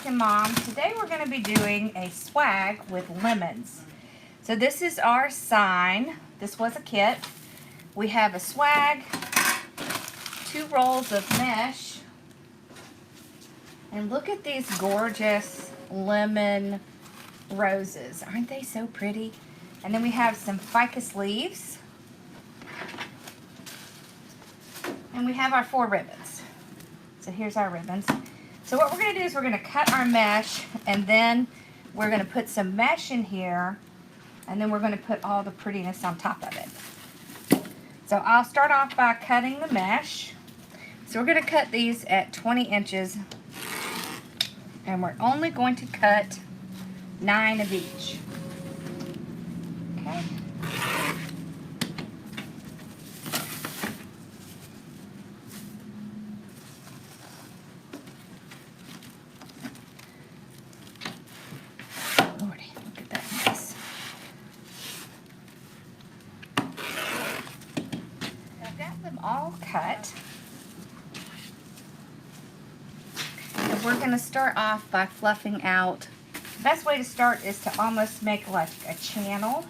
Hardworking Mom. Today we're going to be doing a swag with lemons. So this is our sign. This was a kit. We have a swag, 2 rolls of mesh, and look at these gorgeous lemon roses. Aren't they so pretty? And then we have some ficus leaves. And we have our 4 ribbons. So here's our ribbons. So what we're going to do is we're going to cut our mesh, and then we're going to put some mesh in here, and then we're going to put all the prettiness on top of it. So I'll start off by cutting the mesh. So we're going to cut these at 20 inches, and we're only going to cut 9 of each. Okay. Lordy, look at that mess. I've got them all cut. And we're going to start off by fluffing out. The best way to start is to almost make like a channel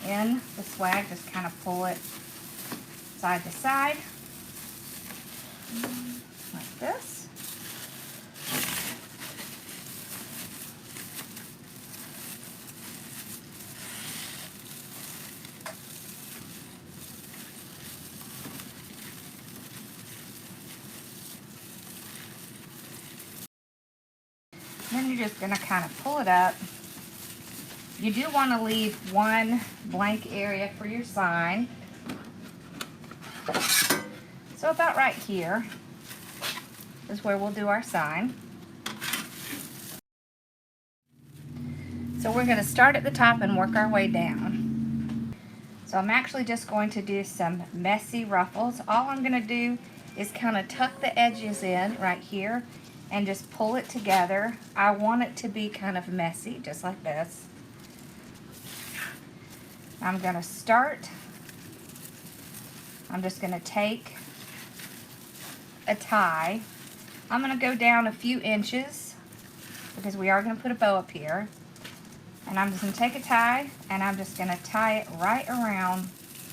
in the swag. Just kind of pull it side to side like this. Then you're just going to kind of pull it up. You do want to leave one blank area for your sign. So about right here is where we'll do our sign. So we're going to start at the top and work our way down. So I'm actually just going to do some messy ruffles. All I'm going to do is kind of tuck the edges in right here and just pull it together. I want it to be kind of messy, just like this. I'm going to start. I'm just going to take a tie. I'm going to go down a few inches because we are going to put a bow up here. And I'm just going to take a tie, and I'm just going to tie it right around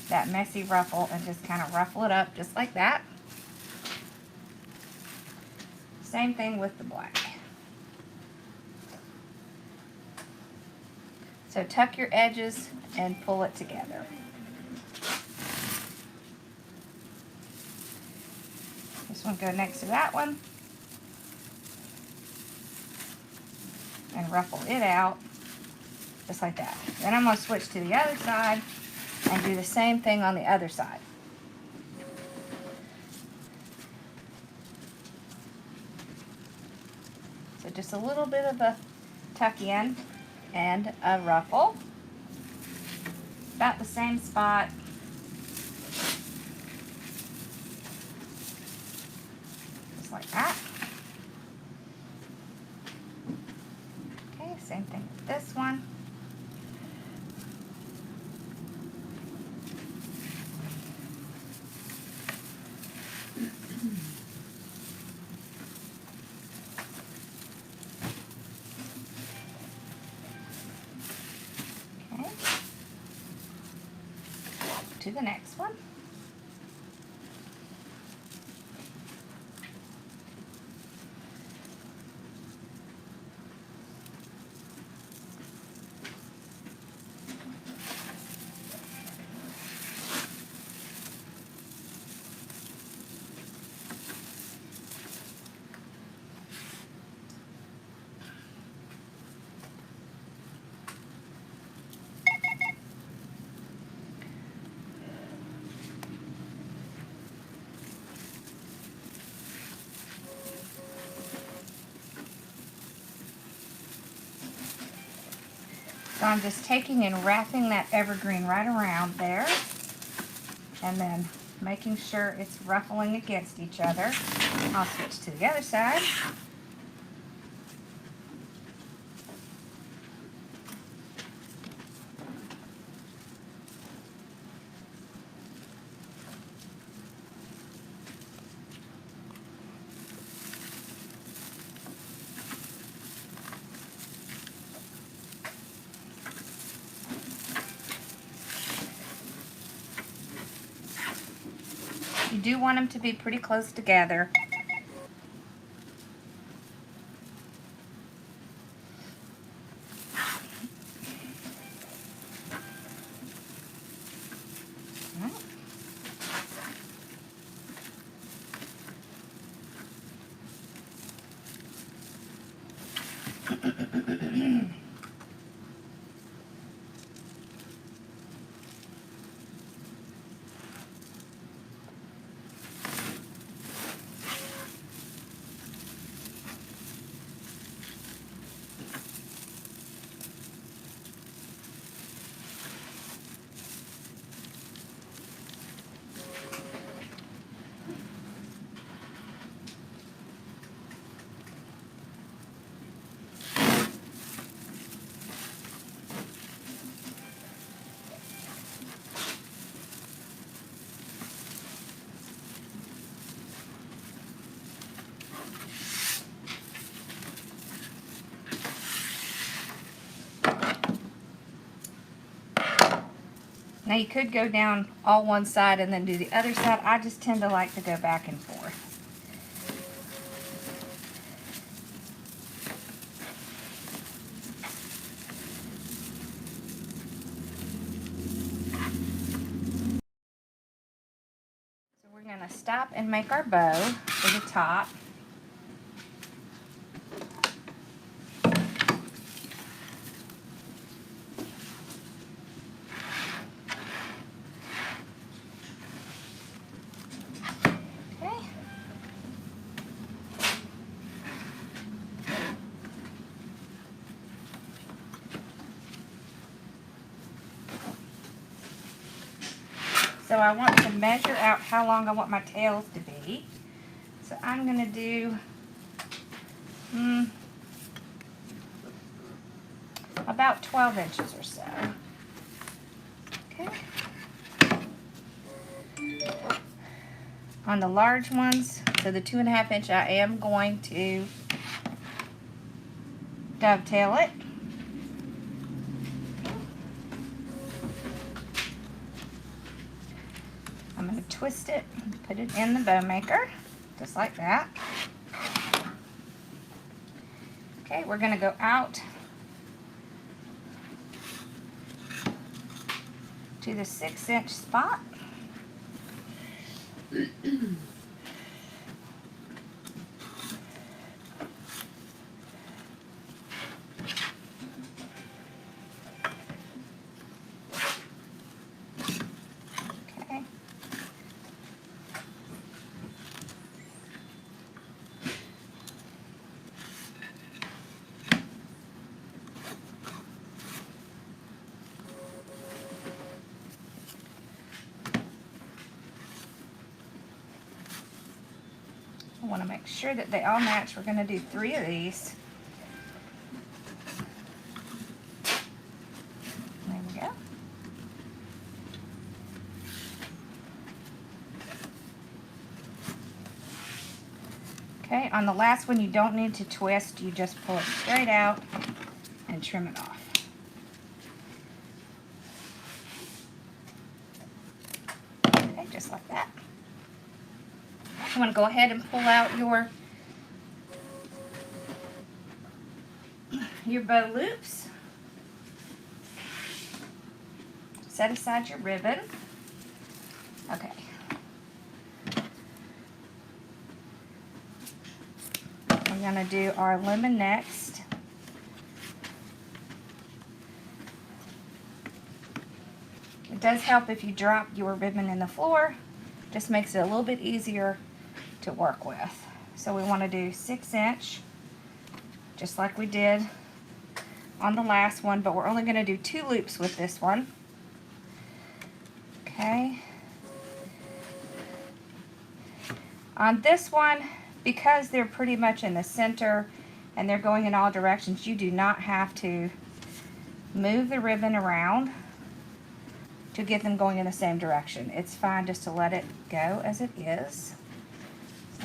that messy ruffle and just kind of ruffle it up just like that. Same thing with the black. So tuck your edges and pull it together. This one go next to that one. And ruffle it out just like that. Then I'm going to switch to the other side and do the same thing on the other side. So just a little bit of a tuck in and a ruffle. About the same spot. Just like that. Okay, same thing with this one. To the next one. So I'm just taking and wrapping that evergreen right around there, and then making sure it's ruffling against each other. I'll switch to the other side. You do want them to be pretty close together. Now you could go down all one side and then do the other side. I just tend to like to go back and forth. So we're going to stop and make our bow for the top. So I want to measure out how long I want my tails to be. So I'm going to do about 12 inches or so. Okay. On the large ones, so the 2.5 inch, I am going to dovetail it. I'm going to twist it and put it in the bow maker, just like that. Okay, we're going to go out to the 6-inch spot. I want to make sure that they all match. We're going to do 3 of these. There we go. Okay, on the last one you don't need to twist. You just pull it straight out and trim it off. Okay, just like that. You want to go ahead and pull out your bow loops. Set aside your ribbon. Okay. We're going to do our lemon next. It does help if you drop your ribbon in the floor. Just makes it a little bit easier to work with. So we want to do 6-inch, just like we did on the last one, but we're only going to do 2 loops with this one. Okay. On this one, because they're pretty much in the center and they're going in all directions, you do not have to move the ribbon around to get them going in the same direction. It's fine just to let it go as it is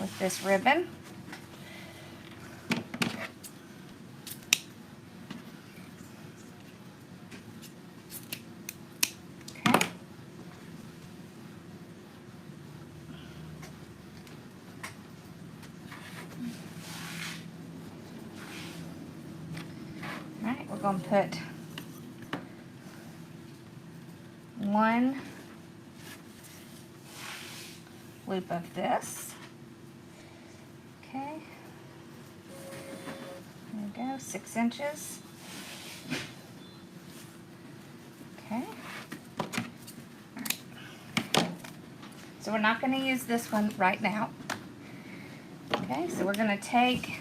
with this ribbon. Okay. going to put one loop of this. Okay. There we go, 6 inches. Okay. Alright. So we're not going to use this one right now. Okay, so we're going to take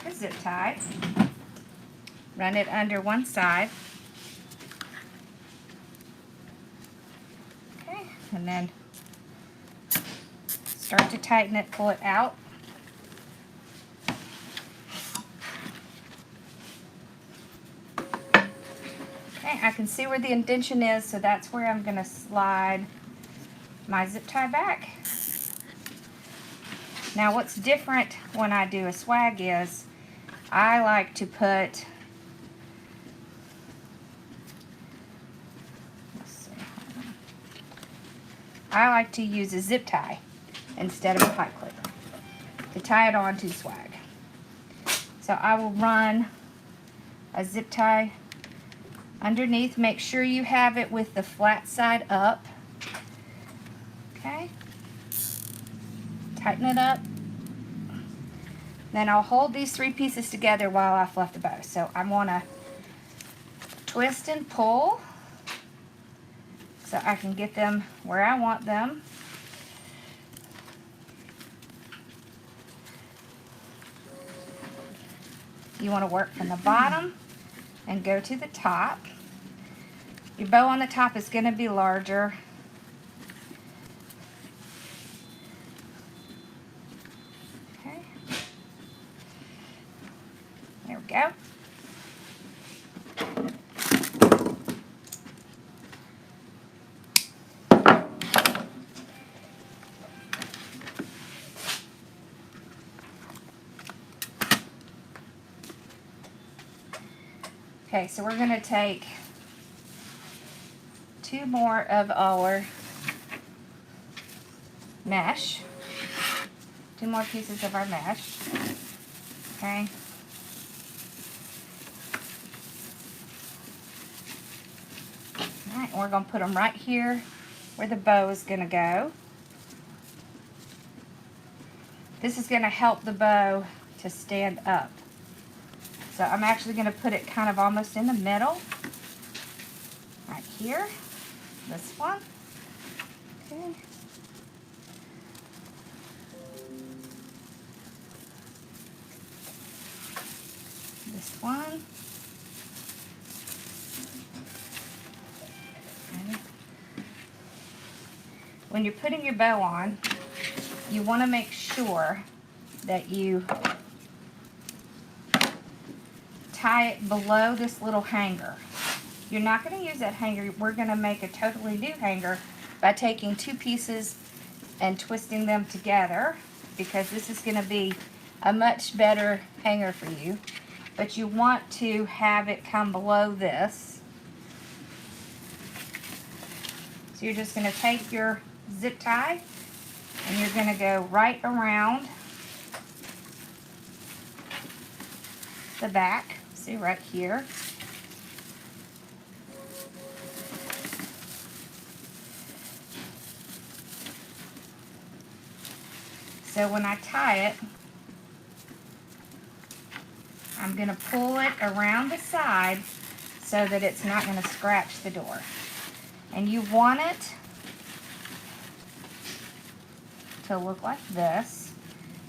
a zip tie, run it under one side. Okay, and then start to tighten it, pull it out. Okay, I can see where the indentation is, so that's where I'm going to slide my zip tie back. Now what's different when I do a swag is I like to put, I like to use a zip tie instead of a pipe clip to tie it onto swag. So I will run a zip tie underneath. Make sure you have it with the flat side up. Okay. Tighten it up. Then I'll hold these 3 pieces together while I fluff the bow. So I want to twist and pull so I can get them where I want them. You want to work from the bottom and go to the top. Your bow on the top is going to be larger. Okay. There we go. Okay, so we're going to take 2 more of our mesh, 2 more pieces of our mesh, okay. Alright, we're going to put them right here where the bow is going to go. This is going to help the bow to stand up. So I'm actually going to put it kind of almost in the middle, right here, this one, okay. This one, okay. When you're putting your bow on, you want to make sure that you tie it below this little hanger. You're not going to use that hanger. We're going to make a totally new hanger by taking 2 pieces and twisting them together, because this is going to be a much better hanger for you. But you want to have it come below this. So you're just going to take your zip tie and you're going to go right around the back. See, right here. So when I tie it, I'm going to pull it around the side so that it's not going to scratch the door. And you want it to look like this.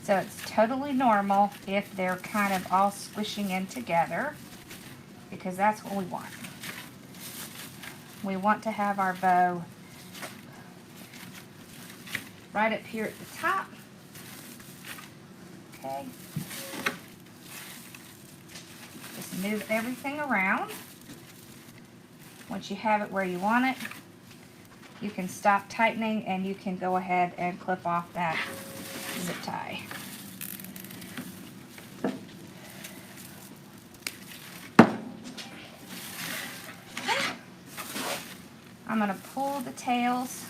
So it's totally normal if they're kind of all squishing in together, because that's what we want. We want to have our bow right up here at the top. Okay. Just move everything around. Once you have it where you want it, you can stop tightening and you can go ahead and clip off that zip tie. I'm going to pull the tails.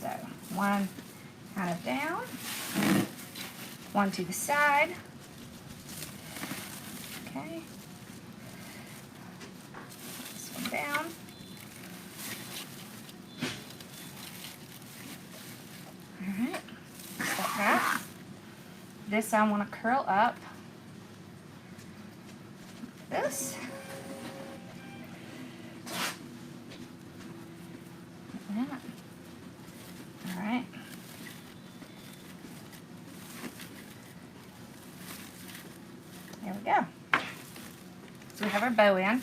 So one kind of down, one to the side. Okay. This one down. Alright, just like that. This I want to curl up. This. Like that. Alright. There we go. So we have our bow in.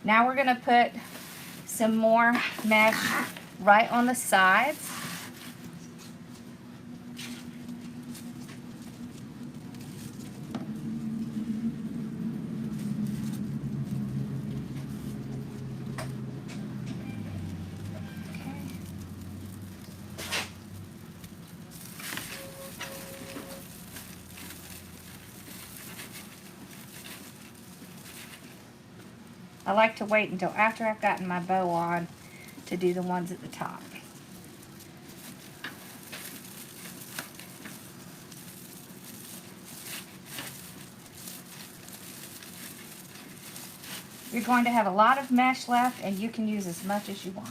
Now we're going to put some more mesh right on the sides. I like to wait until after I've gotten my bow on to do the ones at the top. You're going to have a lot of mesh left, and you can use as much as you want.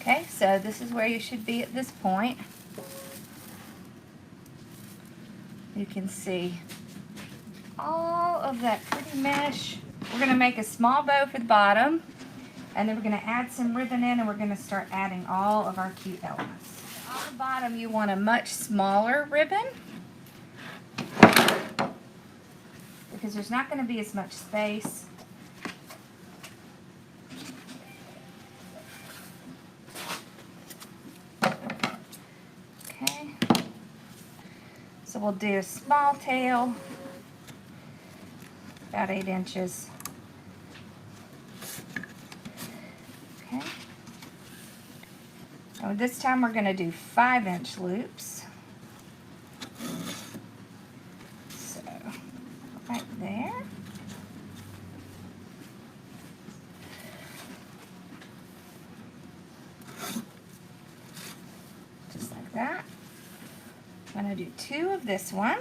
Okay, so this is where you should be at this point. You can see all of that pretty mesh. We're going to make a small bow for the bottom, and then we're going to add some ribbon in, and we're going to start adding all of our cute elements. On the bottom, you want a much smaller ribbon because there's not going to be as much space. So we'll do a small tail, about 8 inches. Okay. And this time we're going to do 5-inch loops. So, right there. Just like that. I'm going to do 2 of this one.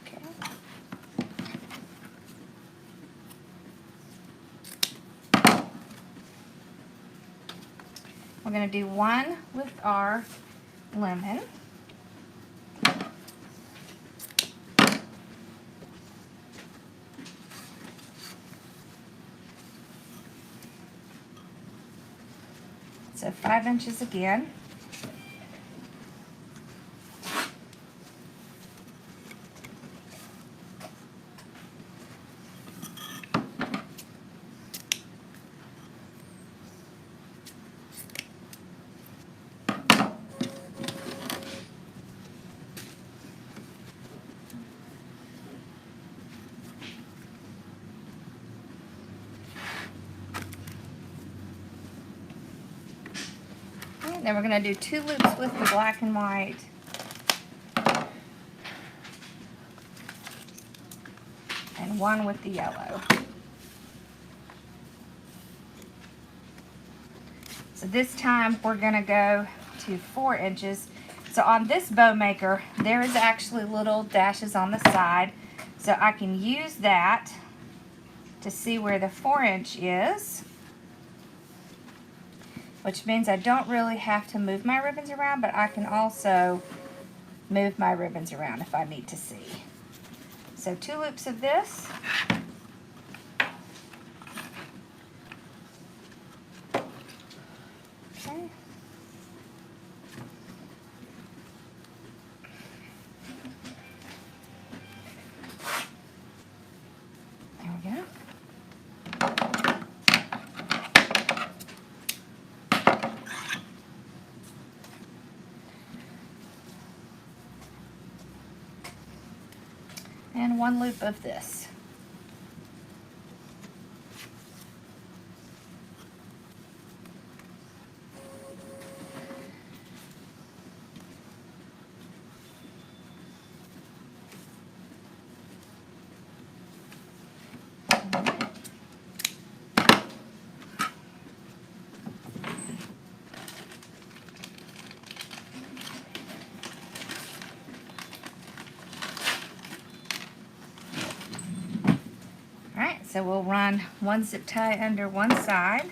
Okay. We're going to do 1 with our lemon. So 5 inches again. Then we're going to do 2 loops with the black and white. And 1 with the yellow. So this time we're going to go to 4 inches. So on this bow maker, there is actually little dashes on the side. So I can use that to see where the 4-inch is, which means I don't really have to move my ribbons around, but I can also move my ribbons around if I need to see. So 2 loops of this. Okay. There we go. And 1 loop of this. So we'll run 1 zip tie under one side.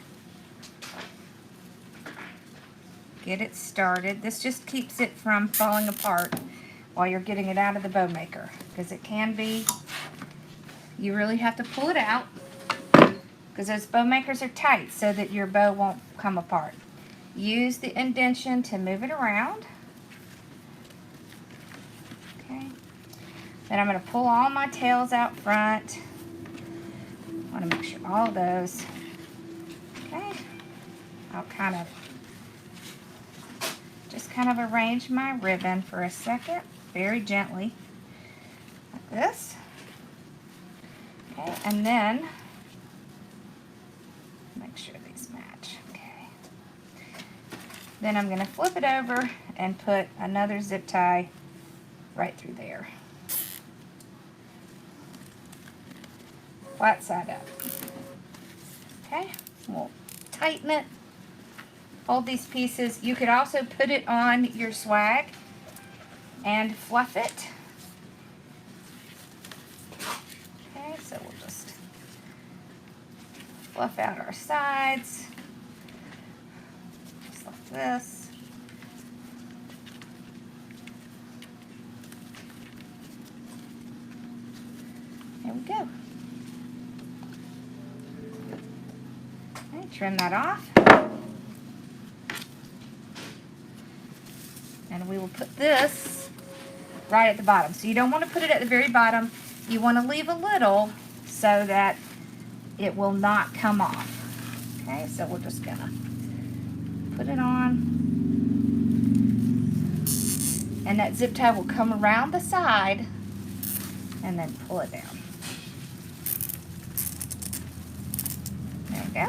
Get it started. This just keeps it from falling apart while you're getting it out of the bow maker, because it can be, you really have to pull it out because those bow makers are tight so that your bow won't come apart. Use the indentation to move it around. Okay. Then I'm going to pull all my tails out front. I want to make sure all those, okay, I'll just kind of arrange my ribbon for a second, very gently, like this, okay, and then, make sure these match, okay, then I'm going to flip it over and put another zip tie right through there. Flat side up. Okay, we'll tighten it. Hold these pieces. You could also put it on your swag and fluff it. Okay, so we'll just fluff out our sides. Just like this. There we go. Trim that off, and we will put this right at the bottom. So you don't want to put it at the very bottom. You want to leave a little so that it will not come off. Okay, so we're just gonna put it on, and that zip tie will come around the side and then pull it down. There we go.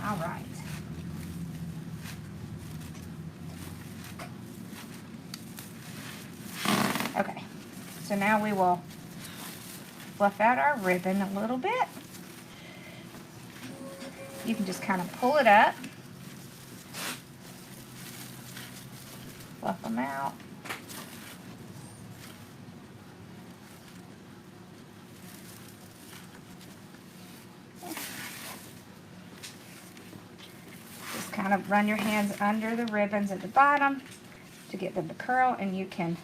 All right. Okay, so now we will fluff out our ribbon a little bit. You can just kind of pull it up, fluff them out. Kind of run your hands under the ribbons at the bottom to get them to curl, and you can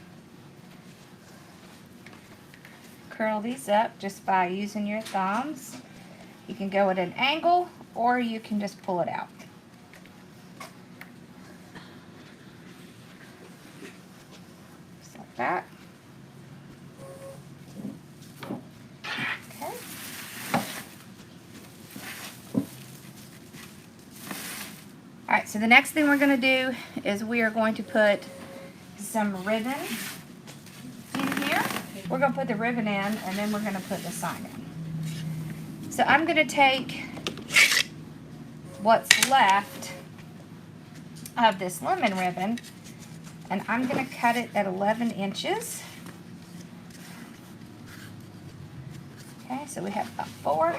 curl these up just by using your thumbs. You can go at an angle, or you can just pull it out. Just like that. Okay. Alright, so the next thing we're going to do is we are going to put some ribbon in here. We're going to put the ribbon in, and then we're going to put the sign in. So I'm going to take what's left of this lemon ribbon, and I'm going to cut it at 11 inches. Okay, so we have about 4.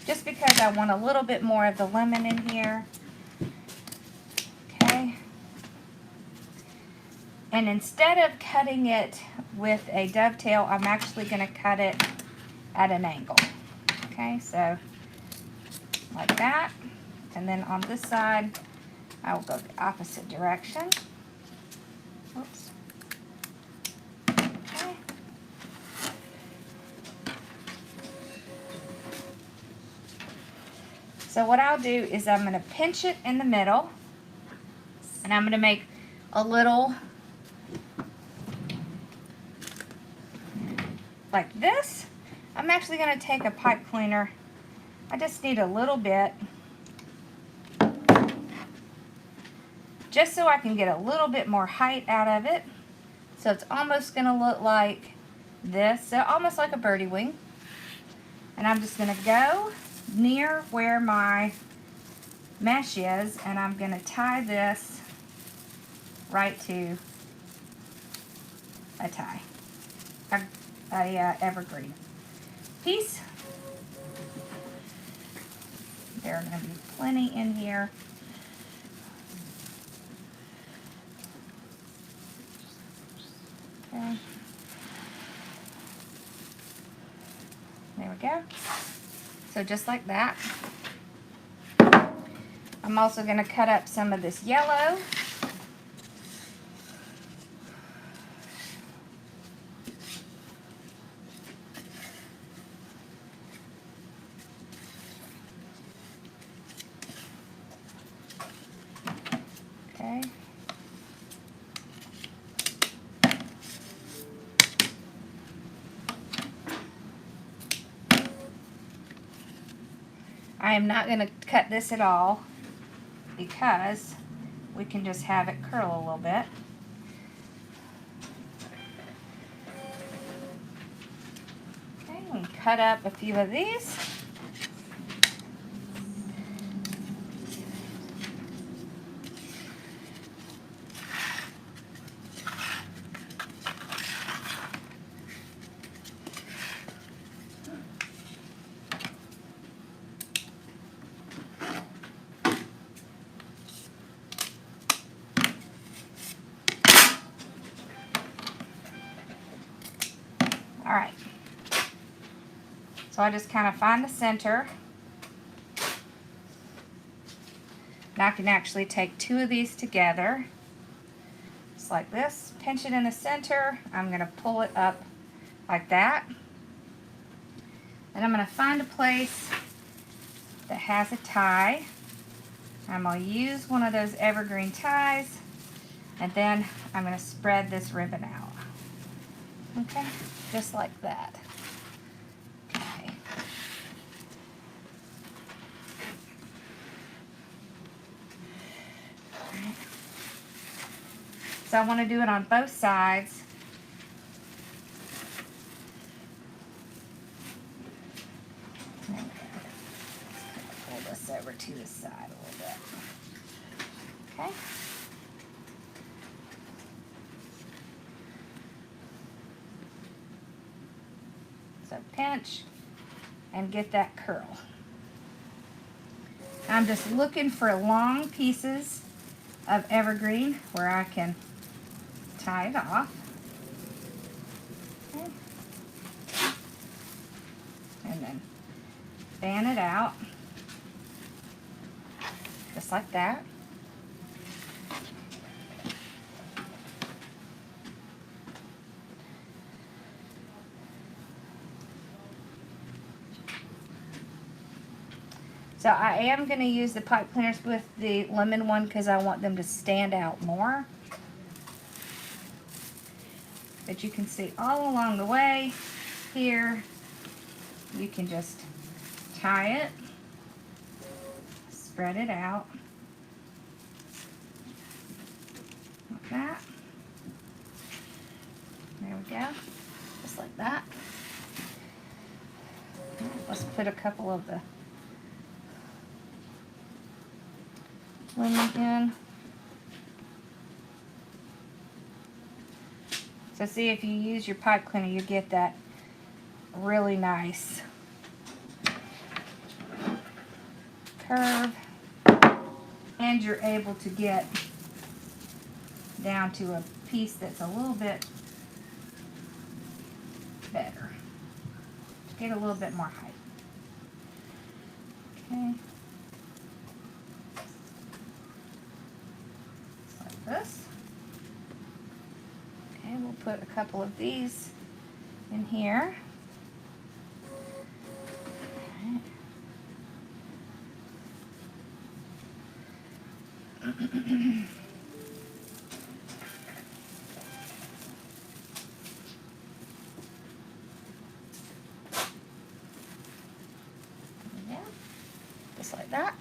Just because I want a little bit more of the lemon in here. And instead of cutting it with a dovetail, I'm actually going to cut it at an angle. Okay, so like that. And then on this side, I will go the opposite direction. Oops. Okay. So what I'll do is I'm going to pinch it in the middle, and I'm going to make a little like this. I'm actually going to take a pipe cleaner. I just need a little bit, just so I can get a little bit more height out of it. So it's almost going to look like this, so almost like a birdie wing. And I'm just going to go near where my mesh is, and I'm going to tie this right to a tie, a evergreen piece. There are going to be plenty in here. Okay. There we go. So just like that. I'm also going to cut up some of this yellow. Okay. I am not going to cut this at all because we can just have it curl a little bit. Okay, we cut up a few of these. All right, so I just kind of find the center. Now I can actually take two of these together, just like this, pinch it in the center. I'm going to pull it up like that. And I'm going to find a place that has a tie. I'm going to use one of those evergreen ties, and then I'm going to spread this ribbon out. Okay, just like that. Okay. Right. So I want to do it on both sides. Pull this over to the side a little bit. Okay. So pinch and get that curl. I'm just looking for long pieces of evergreen where I can tie it off. Okay. And then fan it out, just like that. So I am going to use the pipe cleaners with the lemon one because I want them to stand out more. But you can see all along the way here, you can just tie it, spread it out like that. There we go, just like that. Let's put a couple of the lemon in. So see, if you use your pipe cleaner, you get that really nice curve, and you're able to get down to a piece that's a little bit better. Get a little bit more height. Okay. Just like this. Okay, we'll put a couple of these in here. Just like that.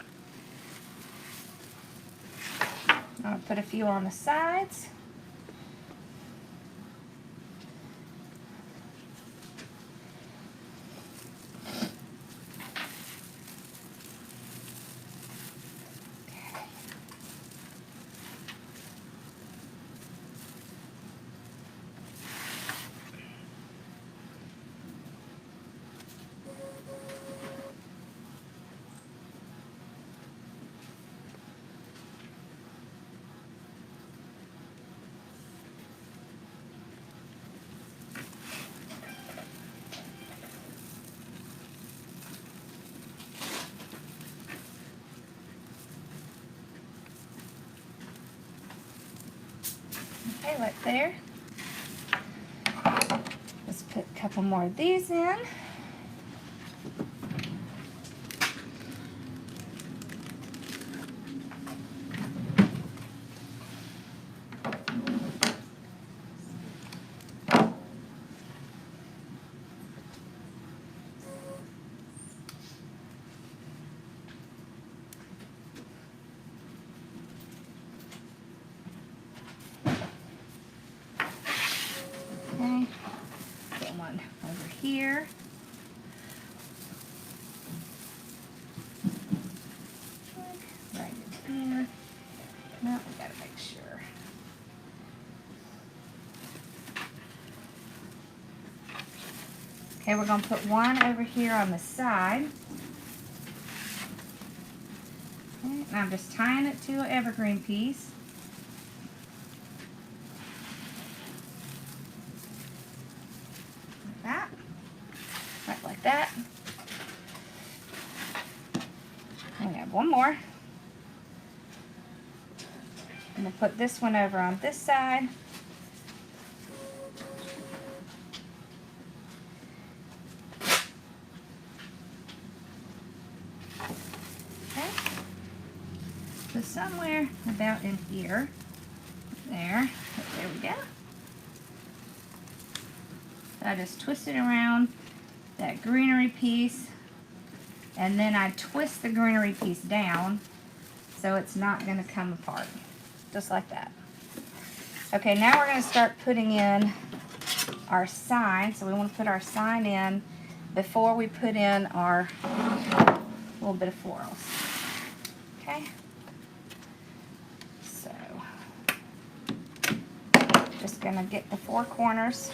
I'm going to put a few on the sides. Okay, like there. Let's put a couple more of these in. Okay, put one over here. Right in here. No, we gotta make sure. Okay, we're gonna put one over here on the side. Okay, and I'm just tying it to an evergreen piece. Like that. And we have one more. I'm going to put this one over on this side. Okay. So somewhere about in here. There. There we go. So I just twist it around that greenery piece, and then I twist the greenery piece down so it's not going to come apart, just like that. Okay, now we're going to start putting in our sign. So we want to put our sign in before we put in our little bit of florals. Okay, so just going to get the four corners.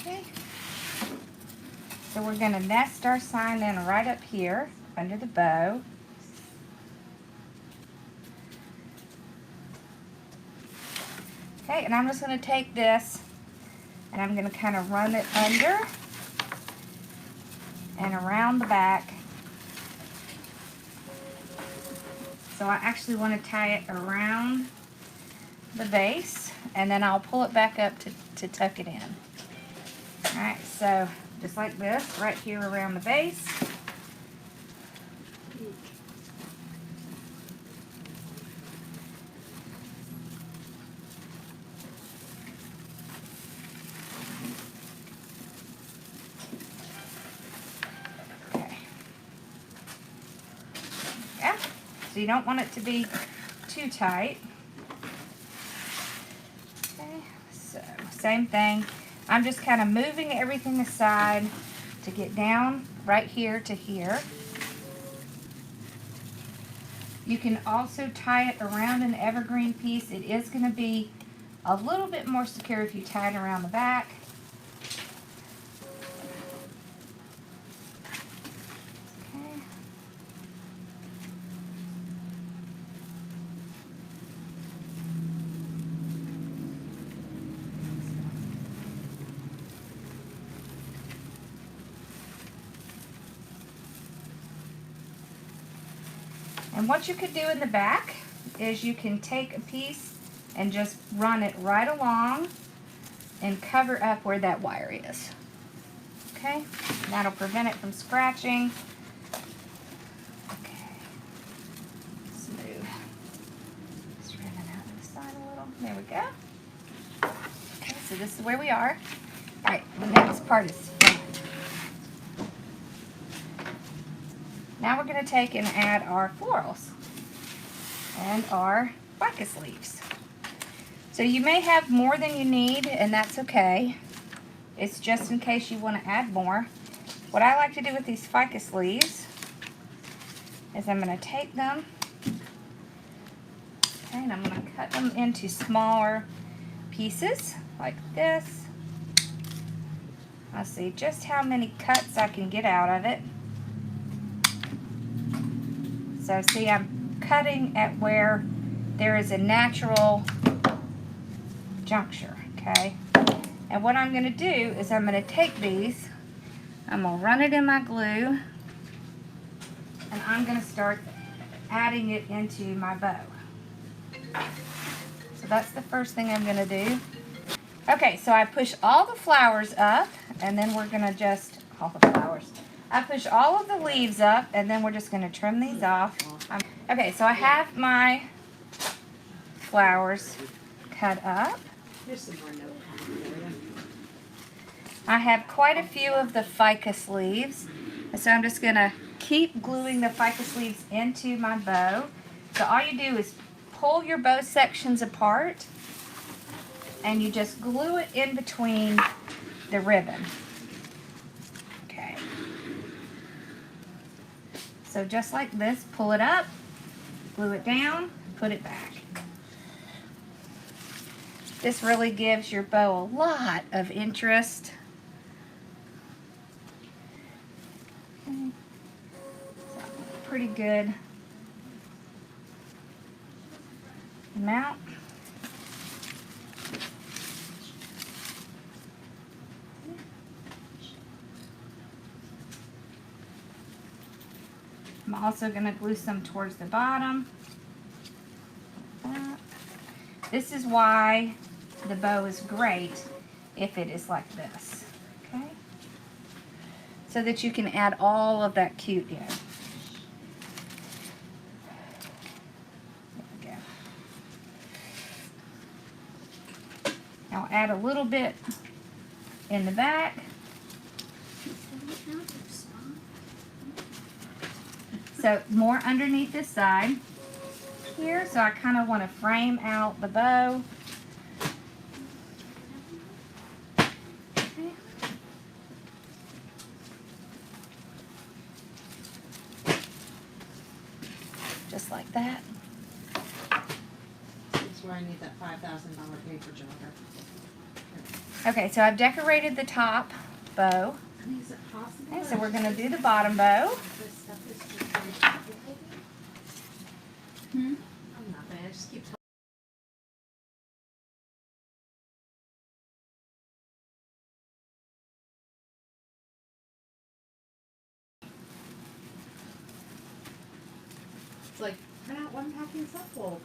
Okay, so we're going to nest our sign in right up here under the bow. Okay, and I'm just going to take this and I'm going to kind of run it under and around the back. So I actually want to tie it around the base. and then I'll pull it back up to tuck it in. Alright, so just like this, right here around the base. Okay. Yeah, so you don't want it to be too tight. Okay, so same thing. I'm just kind of moving everything aside to get down right here to here. You can also tie it around an evergreen piece. It is going to be a little bit more secure if you tie it around the back. Okay. And what you could do in the back is you can take a piece and just run it right along and cover up where that wire is. Okay, that'll prevent it from scratching. Okay, smooth. Just run it out to the side a little. There we go. Okay, so this is where we are. All right, the next part is front. Now we're going to take and add our florals and our ficus leaves. So you may have more than you need, and that's okay. It's just in case you want to add more. What I like to do with these ficus leaves is I'm going to take them, okay, and I'm going to cut them into smaller pieces like this. I'll see just how many cuts I can get out of it. So see, I'm cutting at where there is a natural juncture, okay? And what I'm going to do is I'm going to take these, I'm going to run it in my glue, and I'm going to start adding it into my bow. So that's the first thing I'm going to do. Okay, so I push all the flowers up, and then we're going to just, all the flowers. I push all of the leaves up, and then we're just going to trim these off. Okay, so I have my flowers cut up. I have quite a few of the ficus leaves, and so I'm just going to keep gluing the ficus leaves into my bow. So all you do is pull your bow sections apart, and you just glue it in between the ribbon. Okay. So just like this, pull it up, glue it down, put it back. This really gives your bow a lot of interest. Okay. So, pretty good amount. I'm also going to glue some towards the bottom. This is why the bow is great if it is like this, okay? So that you can add all of that cute in. There we go. I'll add a little bit in the back. So more underneath this side here, so I kind of want to frame out the bow. Okay. Just like that. This is where I need that $5,000 paper jogger. Okay, so I've decorated the top bow. Is it possible? Okay, so we're going to do the bottom bow. This stuff is just really complicated. I'm nothing. I just keep talking. It's like, print out one packing stuff. Well,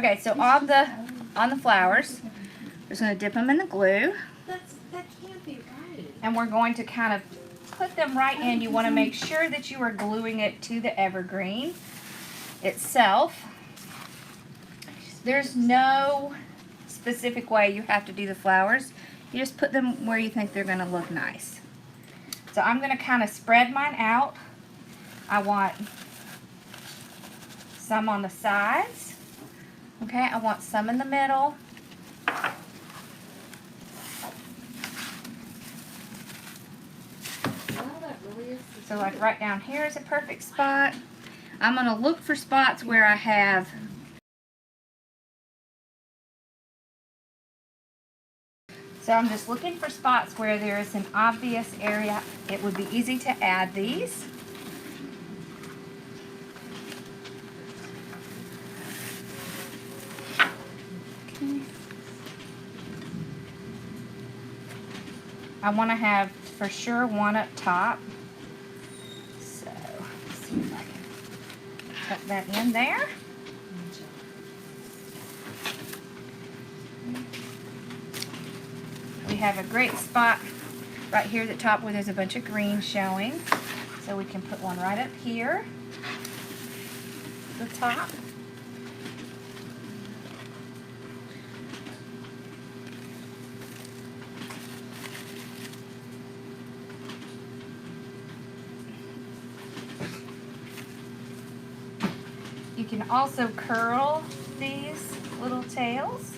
Okay, so on the flowers, we're just going to dip them in the glue. That can't be right. And we're going to kind of put them right in. You want to make sure that you are gluing it to the evergreen itself. There's no specific way you have to do the flowers. You just put them where you think they're going to look nice. So I'm going to kind of spread mine out. I want some on the sides. Okay, I want some in the middle. So like right down here is a perfect spot. I'm going to look for spots where I have I'm just looking for spots where there is an obvious area. It would be easy to add these. Okay. I want to have for sure one up top. So let's see if I can tuck that in there. We have a great spot right here at the top where there's a bunch of green showing. So we can put one right up here at the top. You can also curl these little tails.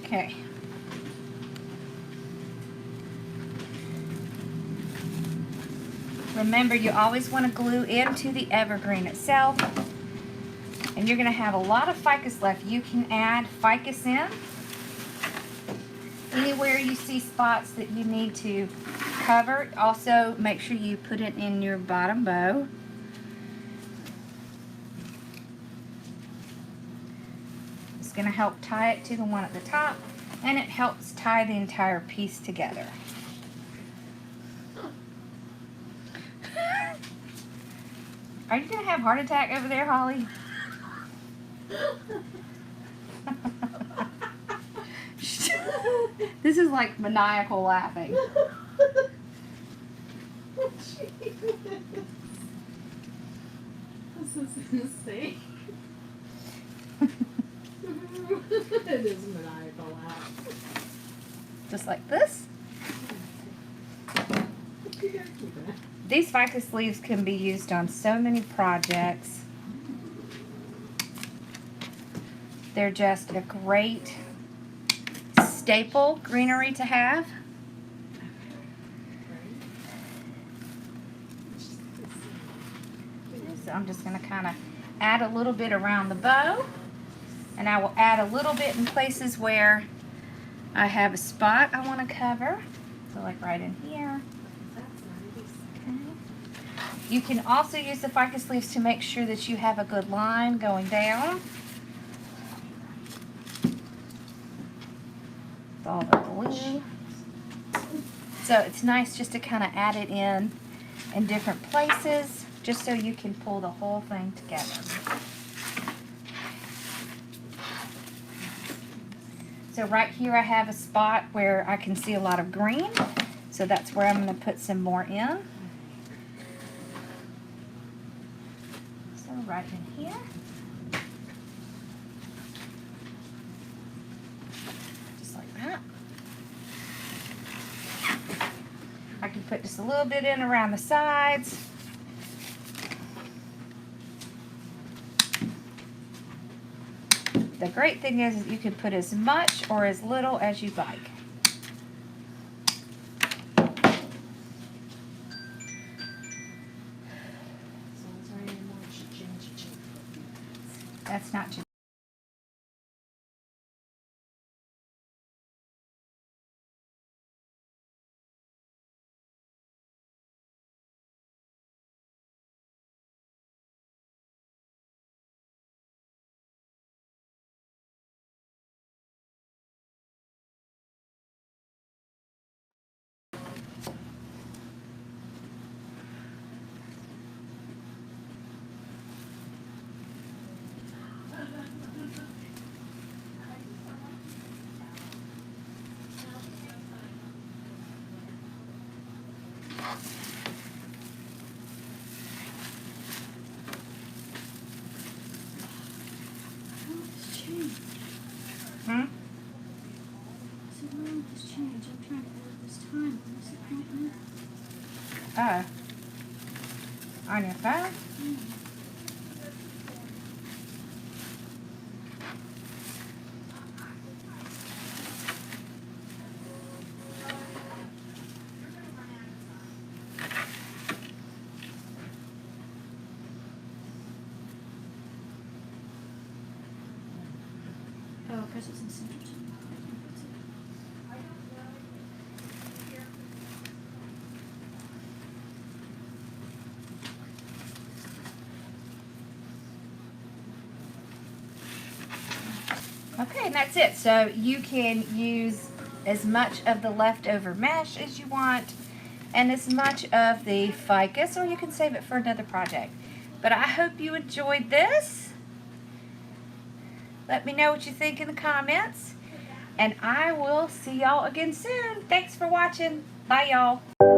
Okay. Remember, you always want to glue into the evergreen itself. And you're going to have a lot of ficus left. You can add ficus in. Anywhere you see spots that you need to cover, also make sure you put it in your bottom bow. It's going to help tie it to the one at the top, and it helps tie the entire piece together. Are you going to have a heart attack over there, Holly? This is like maniacal laughing. This is insane. It is maniacal laugh. Just like this. These ficus leaves can be used on so many projects. They're just a great staple greenery to have. So I'm just going to kind of add a little bit around the bow, and I will add a little bit in places where I have a spot I want to cover. So like right in here. Okay. You can also use the ficus leaves to make sure that you have a good line going down. All the glue. So it's nice just to kind of add it in different places, just so you can pull the whole thing together. So right here I have a spot where I can see a lot of green, so that's where I'm going to put some more in. So right in here. I can put just a little bit in around the sides. The great thing is you can put as much or as little as you like. That's not Hmm? So where will this change? I'm trying to edit this time. What's the appointment? Oh. On your phone? Oh, because it's in Centerton. Okay, and that's it. So you can use as much of the leftover mesh as you want and as much of the ficus, or you can save it for another project. But I hope you enjoyed this. Let me know what you think in the comments. And I will see y'all again soon. Thanks for watching. Bye, y'all.